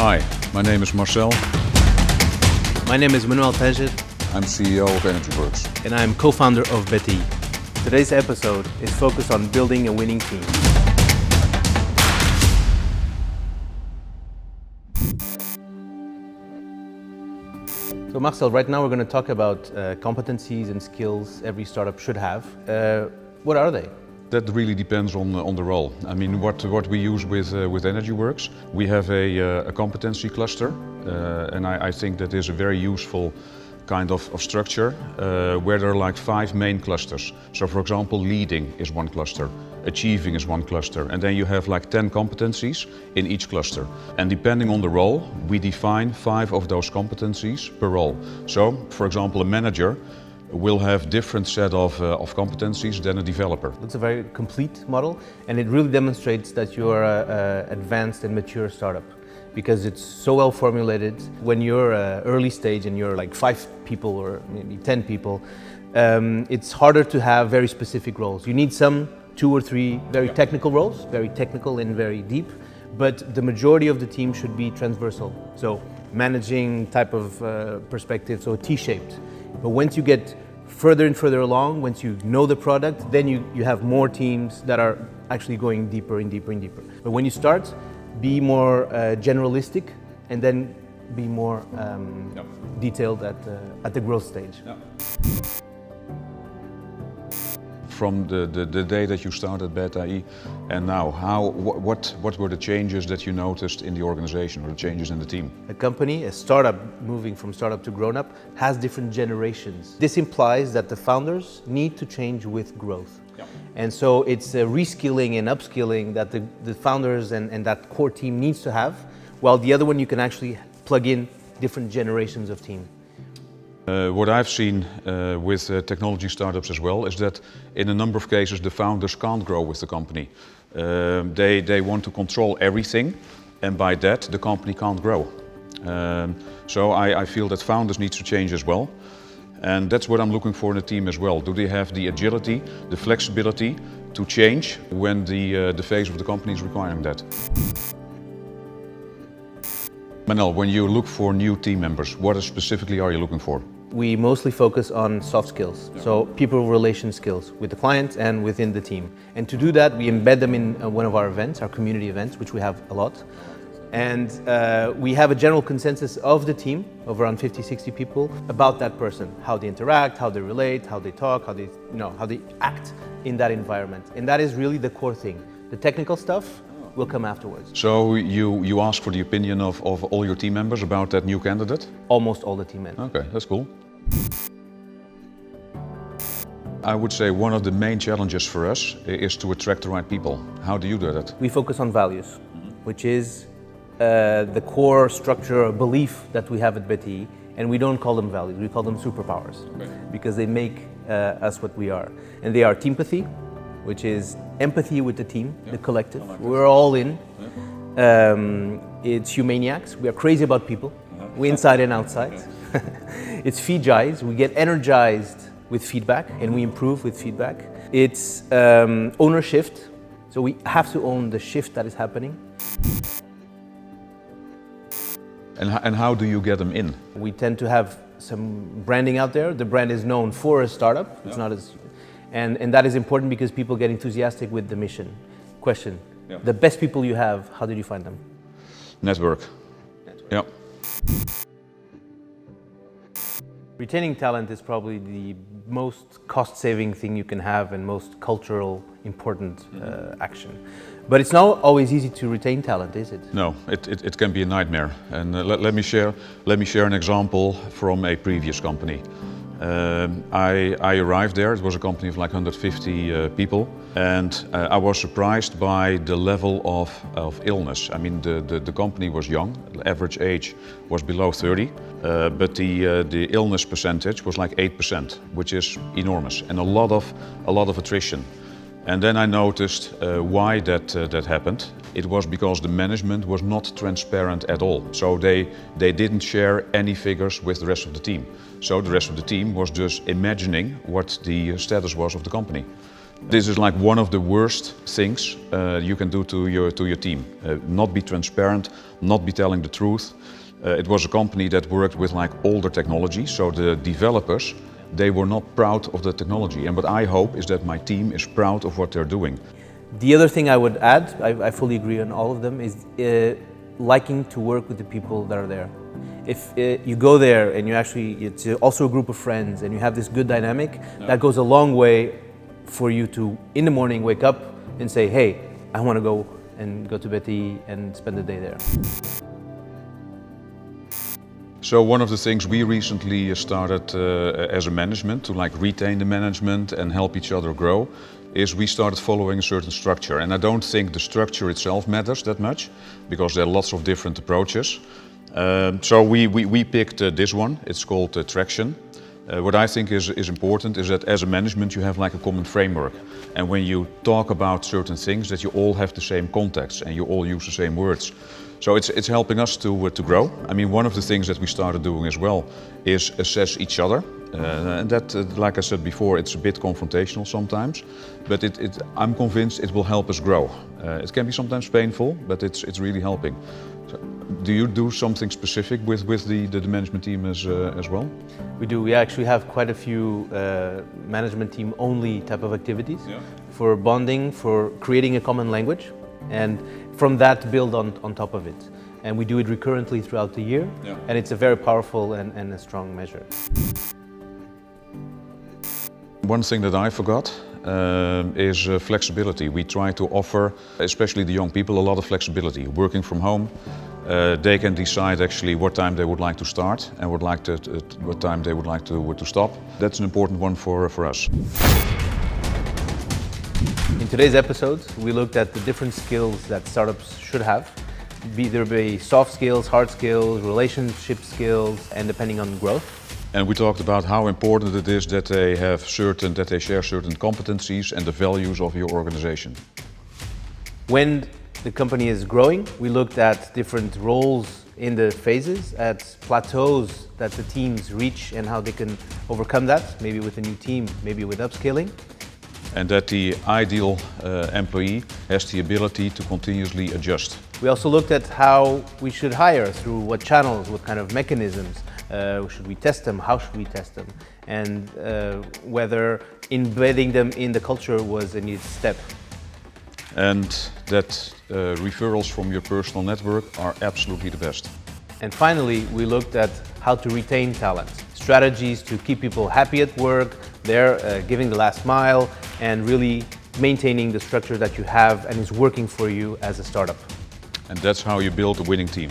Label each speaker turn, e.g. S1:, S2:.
S1: Hi, my name is Marcel.
S2: My name is Manuel Tânger.
S1: I'm CEO of Energyworx.
S2: And I'm co-founder of VERSATILITY. Today's episode is focused on building a winning team. So Marcel, right now we're going to talk about competencies and skills every startup should have. What are they?
S1: That really depends on the role. I mean, what we use with Energyworx, we have a competency cluster, and I think that is a very useful kind of structure where there are like 5 main clusters. So for example, leading is one cluster, achieving is one cluster, and then you have like 10 competencies in each cluster. And depending on the role, we define 5 of those competencies per role. So for example, a manager will have different set of competencies than a developer.
S2: It's a very complete model, and it really demonstrates that you are an advanced and mature startup, because it's so well formulated. When you're early stage and you're like 5 people or maybe 10 people, it's harder to have very specific roles. You need some 2 or 3 very technical roles, very technical and very deep, but the majority of the team should be transversal. So managing type of perspective, so T-shaped. But once you get further and further along, once you know the product, then you have more teams that are actually going deeper and deeper and deeper. But when you start, be more generalistic, and then be more detailed at the growth stage.
S1: From the day that you started VERSATILITY and now, what were the changes that you noticed in the organization or the changes in the team?
S2: A company, a startup moving from startup to grown-up, has different generations. This implies that the founders need to change with growth. And so it's a reskilling and upskilling that the founders and that core team needs to have, while the other one you can actually plug in different generations of team.
S1: What I've seen with technology startups as well is that in a number of cases the founders can't grow with the company. They want to control everything, and by that the company can't grow. So I feel that founders need to change as well. And that's what I'm looking for in a team as well. Do they have the agility, the flexibility to change when the phase of the company is requiring that? Manuel, when you look for new team members, what specifically are you looking for?
S2: We mostly focus on soft skills, so people relation skills with the client and within the team. And to do that, we embed them in one of our events, our community events, which we have a lot. And we have a general consensus of the team, of around 50-60 people, about that person, how they interact, how they relate, how they talk, how they act in that environment. And that is really the core thing. The technical stuff will come afterwards.
S1: So you ask for the opinion of all your team members about that new candidate?
S2: Almost all the team members.
S1: Okay, that's cool. I would say one of the main challenges for us is to attract the right people. How do you do that?
S2: We focus on values, which is the core structure or belief that we have at VERSATILITY, and we don't call them values, we call them superpowers, because they make us what we are. And they are teampathy, which is empathy with the team, the collective. We're all in. It's humaniacs, we are crazy about people, we inside and outside. It's feedgize, we get energized with feedback and we improve with feedback. It's owner shift, so we have to own the shift that is happening.
S1: And how do you get them in?
S2: We tend to have some branding out there. The brand is known for a startup. It's not as, and that is important because people get enthusiastic with the mission. Question: the best people you have, how did you find them?
S1: Network. Yeah.
S2: Retaining talent is probably the most cost-saving thing you can have and most cultural important action. But it's not always easy to retain talent, is it?
S1: No, it can be a nightmare. And let me share an example from a previous company. I arrived there. It was a company of like 150 people, and I was surprised by the level of illness. I mean, the company was young. The average age was below 30, but the illness percentage was like 8%, which is enormous, and a lot of attrition. And then I noticed why that happened. It was because the management was not transparent at all. So they didn't share any figures with the rest of the team. So the rest of the team was just imagining what the status was of the company. This is like one of the worst things you can do to your team. Not be transparent, not be telling the truth. It was a company that worked with like older technology, so the developers, they were not proud of the technology. And what I hope is that my team is proud of what they're doing.
S2: The other thing I would add, I fully agree on all of them, is liking to work with the people that are there. If you go there and it's also a group of friends and you have this good dynamic, that goes a long way for you to, in the morning, wake up and say, hey, I want to go to Betty and spend the day there.
S1: So one of the things we recently started as a management to like retain the management and help each other grow is we started following a certain structure. And I don't think the structure itself matters that much because there are lots of different approaches. So we picked this one. It's called Traction. What I think is important is that as a management you have like a common framework. And when you talk about certain things that you all have the same context and you all use the same words. So it's helping us to grow. I mean, one of the things that we started doing as well is assess each other. And that, like I said before, it's a bit confrontational sometimes, but I'm convinced it will help us grow. It can be sometimes painful, but it's really helping. So, do you do something specific with the management team as well?
S2: We do. We actually have quite a few management team only type of activities for bonding, for creating a common language, and from that build on top of it. And we do it recurrently throughout the year, and it's a very powerful and a strong measure.
S1: One thing that I forgot is flexibility. We try to offer, especially the young people, a lot of flexibility. Working from home, they can decide actually what time they would like to start and what time they would like to stop. That's an important one for us.
S2: In today's episode, we looked at the different skills that startups should have. There be soft skills, hard skills, relationship skills, and depending on growth.
S1: And we talked about how important it is that they share certain competencies and the values of your organization.
S2: When the company is growing, we looked at different roles in the phases, at plateaus that the teams reach and how they can overcome that, maybe with a new team, maybe with upscaling.
S1: And that the ideal employee has the ability to continuously adjust.
S2: We also looked at how we should hire, through what channels, what kind of mechanisms. Should we test them? How should we test them? And whether embedding them in the culture was a needed step.
S1: And that referrals from your personal network are absolutely the best.
S2: And finally, we looked at how to retain talent. Strategies to keep people happy at work, giving the last mile, and really maintaining the structure that you have and is working for you as a startup.
S1: And that's how you build a winning team.